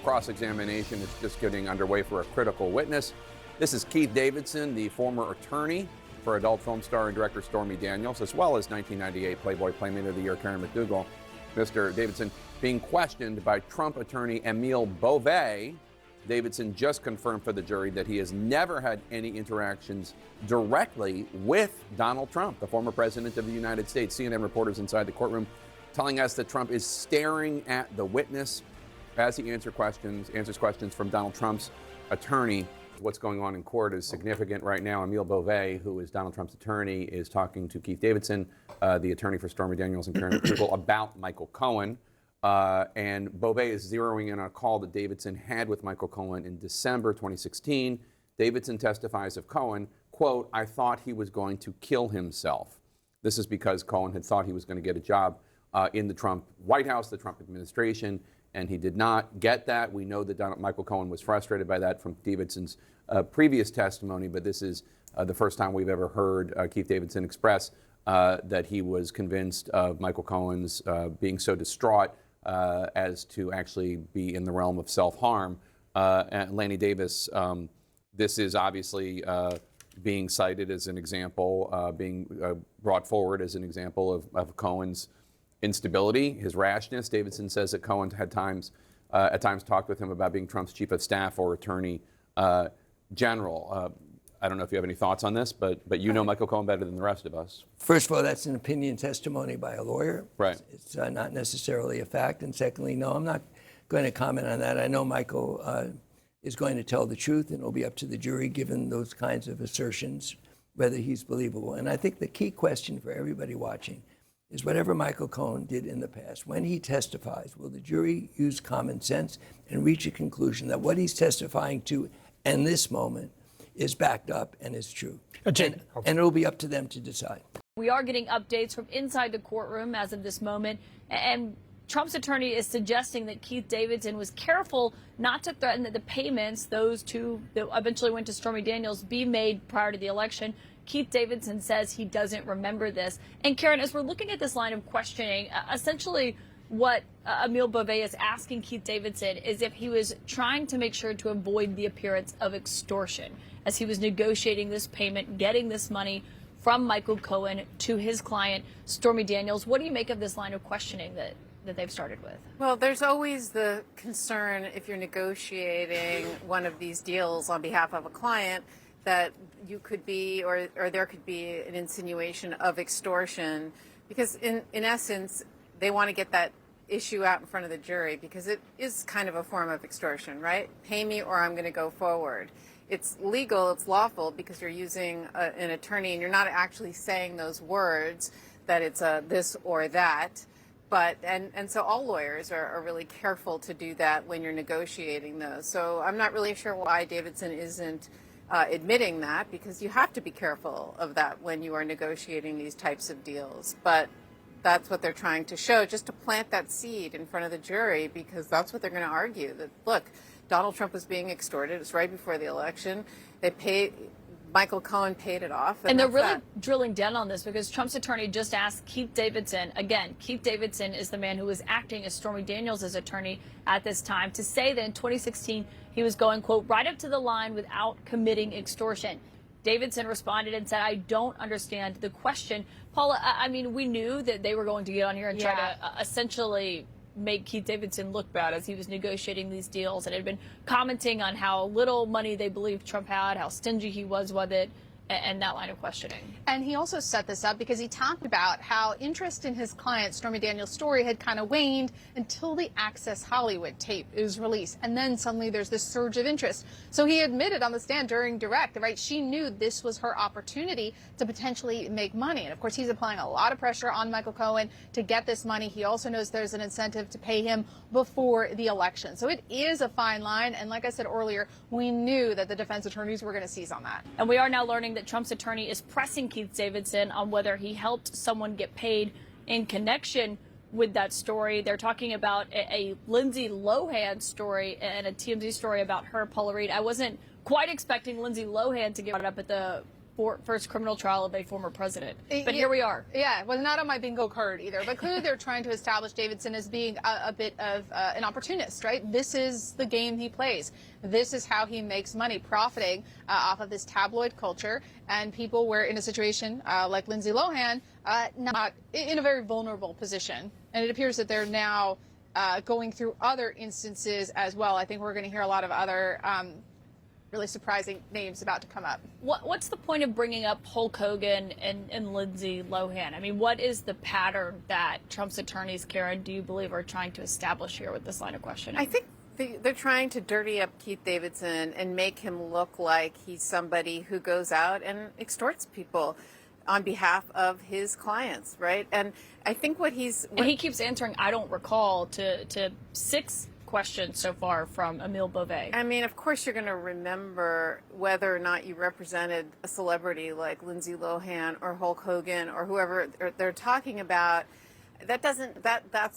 Cross-examination is just getting underway for a critical witness. This is Keith Davidson, the former attorney for adult film star and director Stormy Daniels, as well as 1998 Playboy Playmate of the Year Karen McDougal. Mr. Davidson being questioned by Trump attorney Emil Beauvais. Davidson just confirmed for the jury that he has never had any interactions directly with Donald Trump, the former president of the United States. CNN reporters inside the courtroom telling us that Trump is staring at the witness as he answers questions from Donald Trump's attorney. What's going on in court is significant right now. Emil Beauvais, who is Donald Trump's attorney, is talking to Keith Davidson, the attorney for Stormy Daniels and Karen McDougal, about Michael Cohen. And Beauvais is zeroing in on a call that Davidson had with Michael Cohen in December 2016. Davidson testifies of Cohen, quote, "I thought he was going to kill himself." This is because Cohen had thought he was going to get a job in the Trump White House, the Trump administration, and he did not get that. We know that Michael Cohen was frustrated by that from Davidson's previous testimony, but this is the first time we've ever heard Keith Davidson express that he was convinced of Michael Cohen's being so distraught as to actually be in the realm of self-harm. Lanny Davis, this is obviously being cited as an example, being brought forward as an example of Cohen's instability, his rashness. Davidson says that Cohen had at times talked with him about being Trump's chief of staff or attorney general. I don't know if you have any thoughts on this, but you know Michael Cohen better than the rest of us. First of all, that's an opinion testimony by a lawyer. Right. It's not necessarily a fact. And secondly, no, I'm not going to comment on that. I know Michael is going to tell the truth, and it'll be up to the jury, given those kinds of assertions, whether he's believable. And I think the key question for everybody watching is whatever Michael Cohen did in the past, when he testifies, will the jury use common sense and reach a conclusion that what he's testifying to in this moment is backed up and is true? And it'll be up to them to decide. We are getting updates from inside the courtroom as of this moment, and Trump's attorney is suggesting that Keith Davidson was careful not to threaten that the payments, those two that eventually went to Stormy Daniels, be made prior to the election. Keith Davidson says he doesn't remember this. And Karen, as we're looking at this line of questioning, essentially what Emil Beauvais is asking Keith Davidson is if he was trying to make sure to avoid the appearance of extortion as he was negotiating this payment, getting this money from Michael Cohen to his client, Stormy Daniels. What do you make of this line of questioning that they've started with? Well, there's always the concern if you're negotiating one of these deals on behalf of a client that you could be, or there could be an insinuation of extortion, because in essence, they want to get that issue out in front of the jury because it is kind of a form of extortion, right? Pay me or I'm going to go forward. It's legal, it's lawful because you're using an attorney and you're not actually saying those words that it's a this or that. But and so all lawyers are really careful to do that when you're negotiating those. So I'm not really sure why Davidson isn't admitting that, because you have to be careful of that when you are negotiating these types of deals. But that's what they're trying to show, just to plant that seed in front of the jury, because that's what they're going to argue, that, look, Donald Trump was being extorted. It's right before the election. Michael Cohen paid it off. And they're really drilling down on this because Trump's attorney just asked Keith Davidson, again, Keith Davidson is the man who was acting as Stormy Daniels' attorney at this time, to say that in 2016 he was going, quote, right up to the line without committing extortion. Davidson responded and said, I don't understand the question. Paula, I mean, we knew that they were going to get on here and try to essentially make Keith Davidson look bad as he was negotiating these deals, and had been commenting on how little money they believed Trump had, how stingy he was with it, and that line of questioning. And he also set this up because he talked about how interest in his client Stormy Daniels' story had kind of waned until the Access Hollywood tape was released. And then suddenly there's this surge of interest. So he admitted on the stand during direct, right, she knew this was her opportunity to potentially make money. And of course, he's applying a lot of pressure on Michael Cohen to get this money. He also knows there's an incentive to pay him before the election. So it is a fine line. And like I said earlier, we knew that the defense attorneys were going to seize on that. And we are now learning that Trump's attorney is pressing Keith Davidson on whether he helped someone get paid in connection with that story. They're talking about a Lindsay Lohan story and a TMZ story about her, Paula Reed. I wasn't quite expecting Lindsay Lohan to get brought up at the first criminal trial of a former president. But here we are. Yeah, well, not on my bingo card either. But clearly they're trying to establish Davidson as being a bit of an opportunist, right? This is the game he plays. This is how he makes money, profiting off of this tabloid culture. And people were in a situation like Lindsay Lohan, not in a very vulnerable position. And it appears that they're now going through other instances as well. I think we're going to hear a lot of other really surprising names about to come up. What's the point of bringing up Hulk Hogan and Lindsay Lohan? I mean, what is the pattern that Trump's attorneys, Karen, do you believe are trying to establish here with this line of questioning? I think they're trying to dirty up Keith Davidson and make him look like he's somebody who goes out and extorts people on behalf of his clients, right? And I think and he keeps answering, I don't recall, to 6 questions so far from Emile Beauvais. I mean, of course you're going to remember whether or not you represented a celebrity like Lindsay Lohan or Hulk Hogan or whoever they're talking about. That's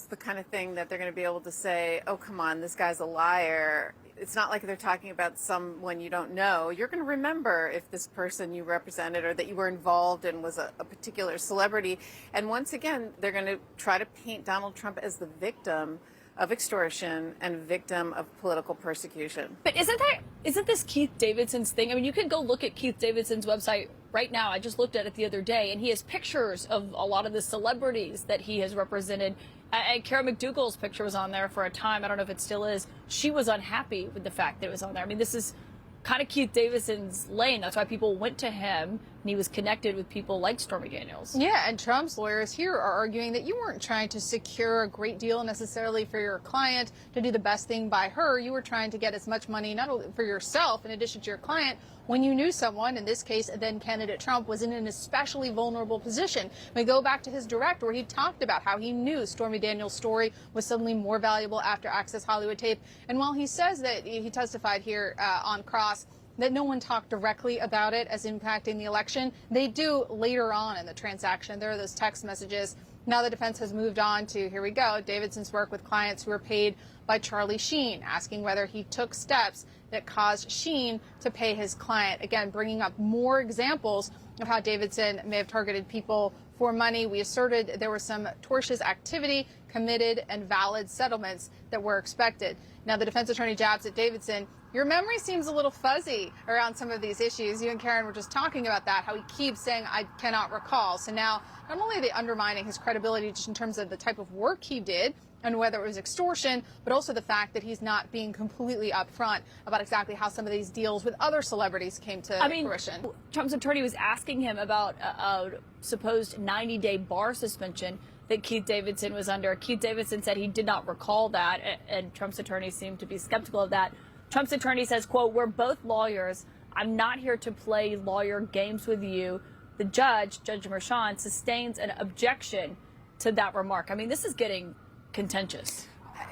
the kind of thing that they're going to be able to say, oh, come on, this guy's a liar. It's not like they're talking about someone you don't know. You're going to remember if this person you represented or that you were involved in was a particular celebrity. And once again, they're going to try to paint Donald Trump as the victim of extortion and victim of political persecution. But isn't this Keith Davidson's thing? I mean, you can go look at Keith Davidson's website right now. I just looked at it the other day, and he has pictures of a lot of the celebrities that he has represented. And Karen McDougal's picture was on there for a time. I don't know if it still is. She was unhappy with the fact that it was on there. I mean, this is kind of Keith Davidson's lane. That's why people went to him, and he was connected with people like Stormy Daniels. Yeah, and Trump's lawyers here are arguing that you weren't trying to secure a great deal necessarily for your client to do the best thing by her. You were trying to get as much money not only for yourself in addition to your client when you knew someone, in this case then candidate Trump, was in an especially vulnerable position. We go back to his direct where he talked about how he knew Stormy Daniels' story was suddenly more valuable after Access Hollywood tape. And while he says that he testified here on cross that no one talked directly about it as impacting the election, they do later on in the transaction. There are those text messages. Now the defense has moved on to, here we go, Davidson's work with clients who were paid by Charlie Sheen, asking whether he took steps that caused Sheen to pay his client. Again, bringing up more examples of how Davidson may have targeted people for money. We asserted there was some tortious activity committed and valid settlements that were expected. Now the defense attorney jabs at Davidson. Your memory seems a little fuzzy around some of these issues. You and Karen were just talking about that, how he keeps saying, I cannot recall. So now not only are they undermining his credibility just in terms of the type of work he did and whether it was extortion, but also the fact that he's not being completely upfront about exactly how some of these deals with other celebrities came to fruition. Trump's attorney was asking him about a supposed 90-day bar suspension that Keith Davidson was under. Keith Davidson said he did not recall that, and Trump's attorney seemed to be skeptical of that. Trump's attorney says, quote, we're both lawyers. I'm not here to play lawyer games with you. The judge, Judge Merchan, sustains an objection to that remark. I mean, this is getting contentious.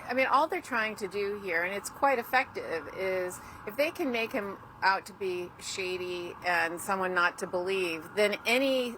I mean, all they're trying to do here, and it's quite effective, is if they can make him out to be shady and someone not to believe, then any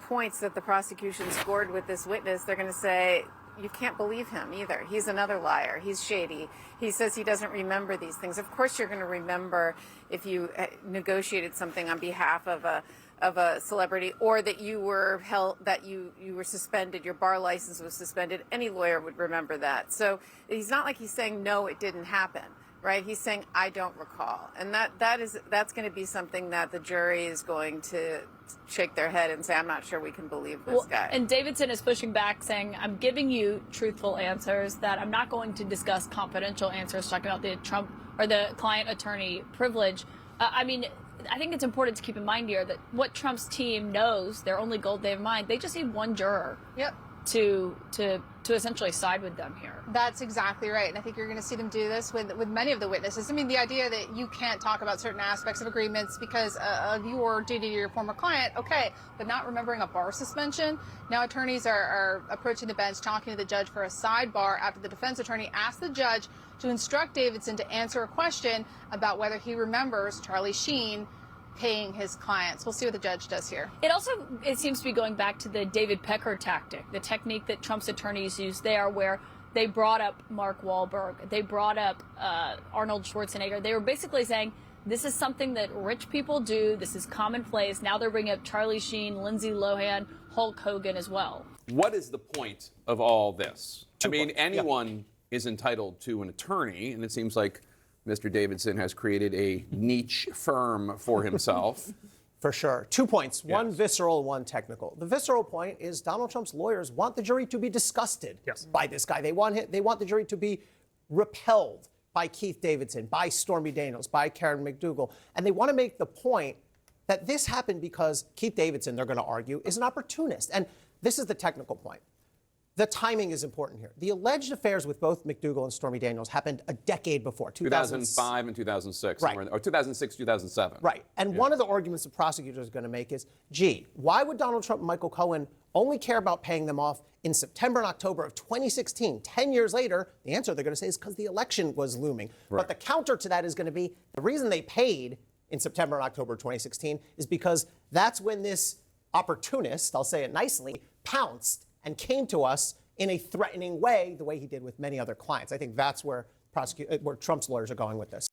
points that the prosecution scored with this witness, they're going to say, you can't believe him either. He's another liar. He's shady. He says he doesn't remember these things. Of course you're going to remember if you negotiated something on behalf of a celebrity, or that you were held, that you were suspended, your bar license was suspended. Any lawyer would remember that. So he's not like he's saying, no, it didn't happen, right? He's saying, I don't recall. And that's going to be something that the jury is going to shake their head and say, I'm not sure we can believe this guy. And Davidson is pushing back, saying, I'm giving you truthful answers, that I'm not going to discuss confidential answers, talking about the Trump or the client attorney privilege. I mean, I think it's important to keep in mind here that what Trump's team knows, their only goal they have in mind, they just need one juror to essentially side with them here. That's exactly right. And I think you're going to see them do this with many of the witnesses. I mean, the idea that you can't talk about certain aspects of agreements because of your duty to your former client, okay, but not remembering a bar suspension. Now attorneys are approaching the bench, talking to the judge for a sidebar after the defense attorney asked the judge to instruct Davidson to answer a question about whether he remembers Charlie Sheen paying his clients. We'll see what the judge does here. It seems to be going back to the David Pecker tactic, the technique that Trump's attorneys used there, where they brought up Mark Wahlberg, they brought up Arnold Schwarzenegger. They were basically saying, this is something that rich people do. This is commonplace. Now they're bringing up Charlie Sheen, Lindsay Lohan, Hulk Hogan as well. What is the point of all this? I mean, points. anyone is entitled to an attorney, and it seems like Mr. Davidson has created a niche firm for himself. For sure. 2 points, one visceral, one technical. The visceral point is Donald Trump's lawyers want the jury to be disgusted by this guy. They want the jury to be repelled by Keith Davidson, by Stormy Daniels, by Karen McDougal. And they want to make the point that this happened because Keith Davidson, they're going to argue, is an opportunist. And this is the technical point. The timing is important here. The alleged affairs with both McDougal and Stormy Daniels happened a decade before, 2005 and 2006. Right. Or 2006, 2007. Right. And one of the arguments the prosecutor is going to make is, gee, why would Donald Trump and Michael Cohen only care about paying them off in September and October of 2016? 10 years later, the answer they're going to say is because the election was looming. Right. But the counter to that is going to be the reason they paid in September and October 2016 is because that's when this opportunist, I'll say it nicely, pounced and came to us in a threatening way, the way he did with many other clients. I think that's where Trump's lawyers are going with this.